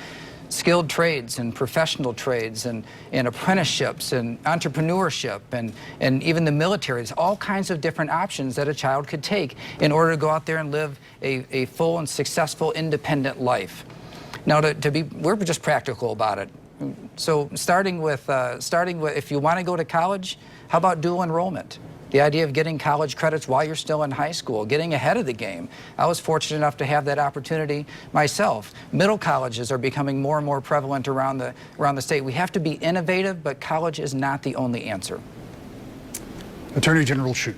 Skilled trades and professional trades and apprenticeships and entrepreneurship and even the military. There's all kinds of different options that a child could take in order to go out there and live a full and successful, independent life. Now, we're just practical about it. So starting with if you want to go to college, how about dual enrollment? The idea of getting college credits while you're still in high school, getting ahead of the game. I was fortunate enough to have that opportunity myself. Middle colleges are becoming more and more prevalent around the state. We have to be innovative, but college is not the only answer. Attorney General Schuette.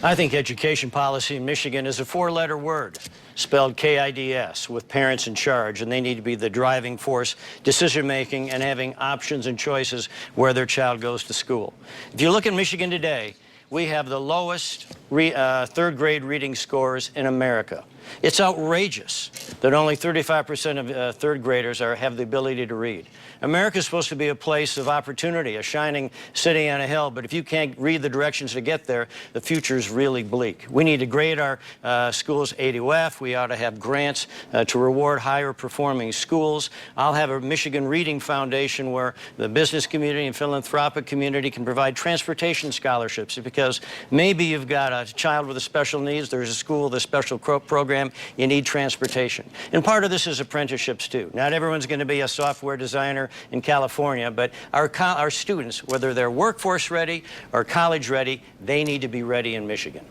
I think education policy in Michigan is a four-letter word, spelled KIDS, with parents in charge, and they need to be the driving force, decision-making, and having options and choices where their child goes to school. If you look at Michigan today, we have the lowest third grade reading scores in America. It's outrageous that only 35% of third graders have the ability to read. America is supposed to be a place of opportunity, a shining city on a hill, but if you can't read the directions to get there, the future is really bleak. We need to grade our schools A to F. We ought to have grants to reward higher performing schools. I'll have a Michigan Reading Foundation where the business community and philanthropic community can provide transportation scholarships, because maybe you've got a child with special needs, there's a school with a special program, you need transportation. And part of this is apprenticeships too. Not everyone's going to be a software designer in California, but our students, whether they're workforce ready or college ready, they need to be ready in Michigan.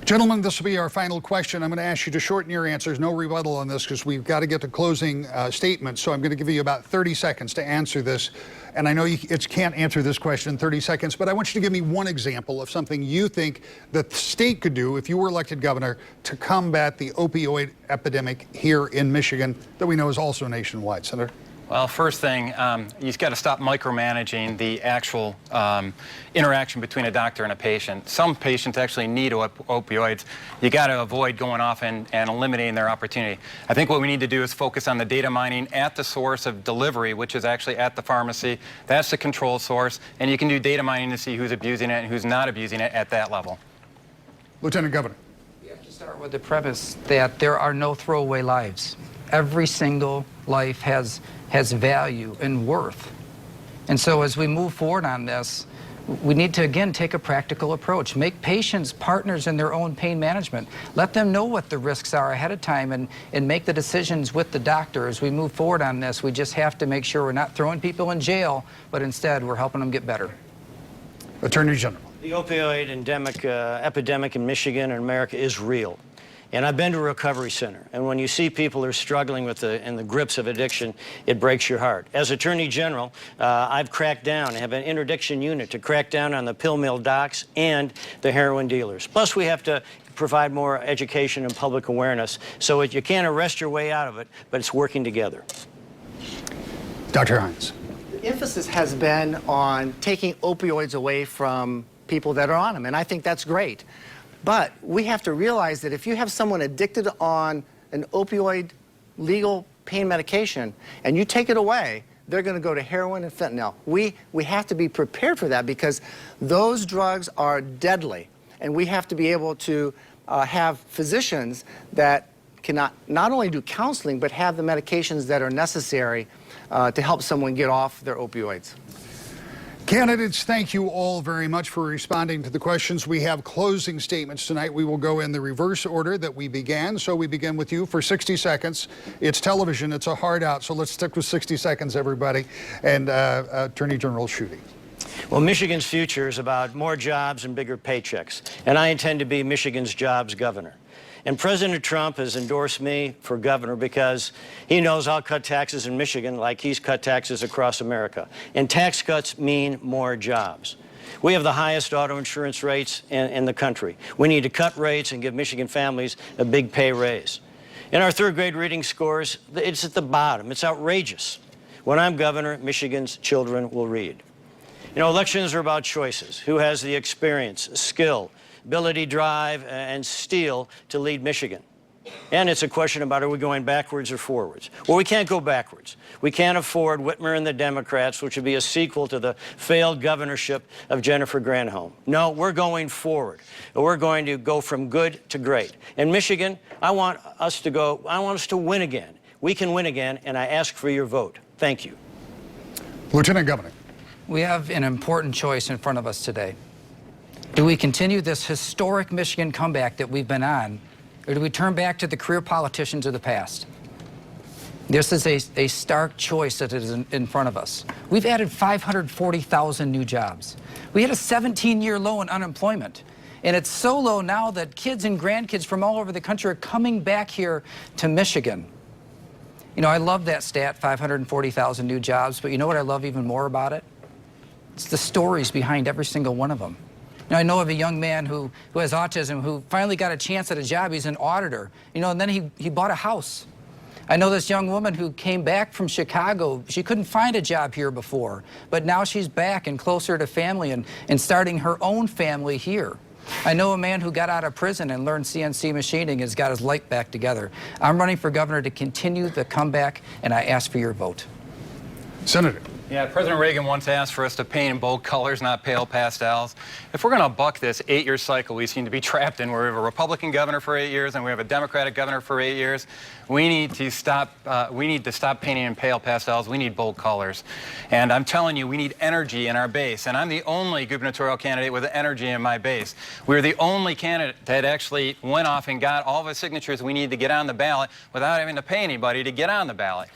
Gentlemen, this will be our final question. I'm going to ask you to shorten your answers. No rebuttal on this because we've got to get to closing statements. So I'm going to give you about 30 seconds to answer this. And I know you can't answer this question in 30 seconds, but I want you to give me one example of something you think that the state could do if you were elected governor to combat the opioid epidemic here in Michigan that we know is also nationwide. Senator? Well, first thing, you've got to stop micromanaging the actual interaction between a doctor and a patient. Some patients actually need opioids. You got to avoid going off and eliminating their opportunity. I think what we need to do is focus on the data mining at the source of delivery, which is actually at the pharmacy. That's the control source, and you can do data mining to see who's abusing it and who's not abusing it at that level. Lieutenant Governor. We have to start with the premise that there are no throwaway lives. Every single life has value and worth. And so as we move forward on this, we need to, again, take a practical approach. Make patients partners in their own pain management. Let them know what the risks are ahead of time and make the decisions with the doctor. As we move forward on this, we just have to make sure we're not throwing people in jail, but instead we're helping them get better. Attorney General. The opioid epidemic in Michigan and America is real. And I've been to a recovery center, and when you see people who are struggling with in the grips of addiction, it breaks your heart. As Attorney General, I've cracked down, I have an interdiction unit to crack down on the pill mill docs and the heroin dealers. Plus, we have to provide more education and public awareness so that you can't arrest your way out of it, but it's working together. Dr. Hines. The emphasis has been on taking opioids away from people that are on them, and I think that's great. But we have to realize that if you have someone addicted on an opioid legal pain medication and you take it away, they're going to go to heroin and fentanyl. We have to be prepared for that because those drugs are deadly. And we have to be able to have physicians that can not only do counseling, but have the medications that are necessary to help someone get off their opioids. Candidates, thank you all very much for responding to the questions. We have closing statements tonight. We will go in the reverse order that we began. So we begin with you for 60 seconds. It's television. It's a hard out. So let's stick with 60 seconds, everybody. And Attorney General Schuette. Well, Michigan's future is about more jobs and bigger paychecks. And I intend to be Michigan's jobs governor. And President Trump has endorsed me for governor because he knows I'll cut taxes in Michigan like he's cut taxes across America. And tax cuts mean more jobs. We have the highest auto insurance rates in the country. We need to cut rates and give Michigan families a big pay raise. In our third grade reading scores, it's at the bottom. It's outrageous. When I'm governor, Michigan's children will read. You know, elections are about choices. Who has the experience, skill, ability, drive, and steel to lead Michigan? And it's a question about are we going backwards or forwards? Well, we can't go backwards. We can't afford Whitmer and the Democrats, which would be a sequel to the failed governorship of Jennifer Granholm. No, we're going forward. We're going to go from good to great. In Michigan, I want us to win again. We can win again, and I ask for your vote. Thank you. Lieutenant Governor. We have an important choice in front of us today. Do we continue this historic Michigan comeback that we've been on, or do we turn back to the career politicians of the past? This is a stark choice that is in front of us. We've added 540,000 new jobs. We had a 17-year low in unemployment. And it's so low now that kids and grandkids from all over the country are coming back here to Michigan. You know, I love that stat, 540,000 new jobs, but you know what I love even more about it? It's the stories behind every single one of them. Now, I know of a young man who has autism who finally got a chance at a job. He's an auditor, you know, and then he bought a house. I know this young woman who came back from Chicago. She couldn't find a job here before, but now she's back and closer to family and starting her own family here. I know a man who got out of prison and learned CNC machining and has got his life back together. I'm running for governor to continue the comeback, and I ask for your vote. Senator. Yeah, President Reagan once asked for us to paint in bold colors, not pale pastels. If we're going to buck this 8-year cycle we seem to be trapped in, where we have a Republican governor for 8 years and we have a Democratic governor for 8 years, we need to stop painting in pale pastels. We need bold colors. And I'm telling you, we need energy in our base. And I'm the only gubernatorial candidate with energy in my base. We're the only candidate that actually went off and got all the signatures we need to get on the ballot without having to pay anybody to get on the ballot.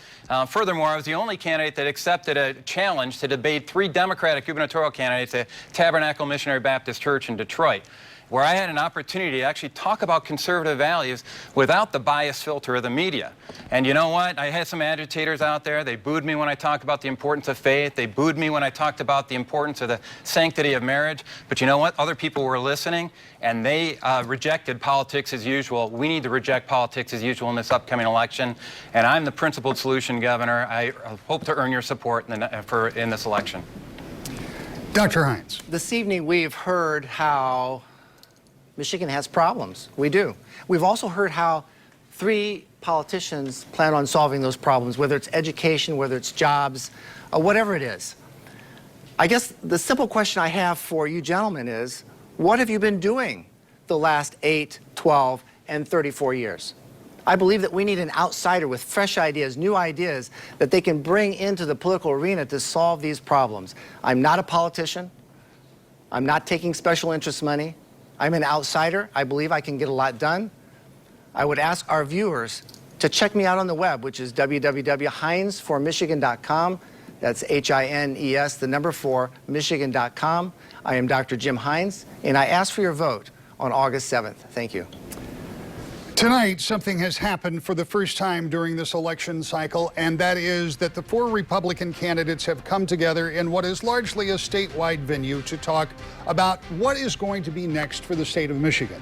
Furthermore, I was the only candidate that accepted a challenge to debate 3 Democratic gubernatorial candidates at Tabernacle Missionary Baptist Church in Detroit, where I had an opportunity to actually talk about conservative values without the bias filter of the media. And you know what? I had some agitators out there. They booed me when I talked about the importance of faith. They booed me when I talked about the importance of the sanctity of marriage. But you know what? Other people were listening, and they rejected politics as usual. We need to reject politics as usual in this upcoming election. And I'm the principled solution governor. I hope to earn your support in this election. Dr. Hines. This evening we've heard how Michigan has problems. We do. We've also heard how 3 politicians plan on solving those problems, whether it's education, whether it's jobs, whatever it is. I guess the simple question I have for you gentlemen is, what have you been doing the last 8, 12, and 34 years? I believe that we need an outsider with fresh ideas, new ideas, that they can bring into the political arena to solve these problems. I'm not a politician. I'm not taking special interest money. I'm an outsider. I believe I can get a lot done. I would ask our viewers to check me out on the web, which is www.hinesformichigan.com. That's H-I-N-E-S, the number 4, Michigan.com. I am Dr. Jim Hines, and I ask for your vote on August 7th. Thank you. Tonight, something has happened for the first time during this election cycle, and that is that the 4 Republican candidates have come together in what is largely a statewide venue to talk about what is going to be next for the state of Michigan.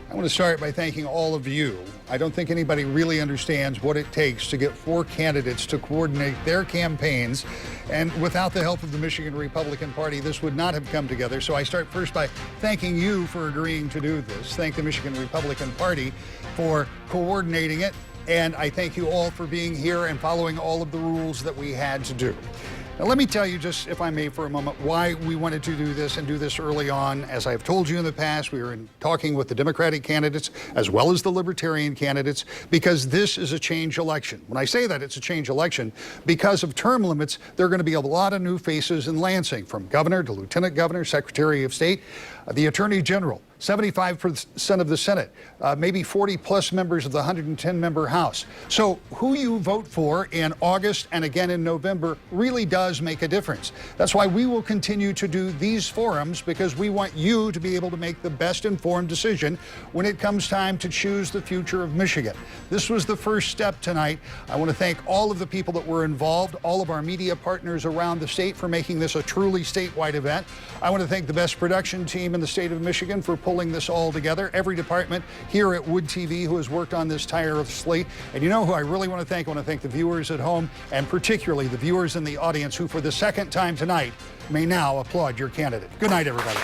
I want to start by thanking all of you. I don't think anybody really understands what it takes to get 4 candidates to coordinate their campaigns, and without the help of the Michigan Republican Party, this would not have come together. So I start first by thanking you for agreeing to do this. Thank the Michigan Republican Party for coordinating it. and I thank you all for being here and following all of the rules that we had to do. Now, let me tell you, just if I may for a moment, why we wanted to do this and do this early on. As I've told you in the past, we were talking with the Democratic candidates as well as the Libertarian candidates, because this is a change election. When I say that it's a change election, because of term limits, there are going to be a lot of new faces in Lansing, from governor to lieutenant governor, secretary of state, the attorney general, 75% of the Senate, maybe 40+ members of the 110-member House. So who you vote for in August and again in November really does make a difference. That's why we will continue to do these forums, because we want you to be able to make the best informed decision when it comes time to choose the future of Michigan. This was the first step tonight. I want to thank all of the people that were involved, all of our media partners around the state for making this a truly statewide event. I want to thank the best production team in the state of Michigan for pulling this all together. Every department here at WOOD TV who has worked on this tirelessly. And you know who I really want to thank? I want to thank the viewers at home, and particularly the viewers in the audience who, for the second time tonight, may now applaud your candidate. Good night, everybody.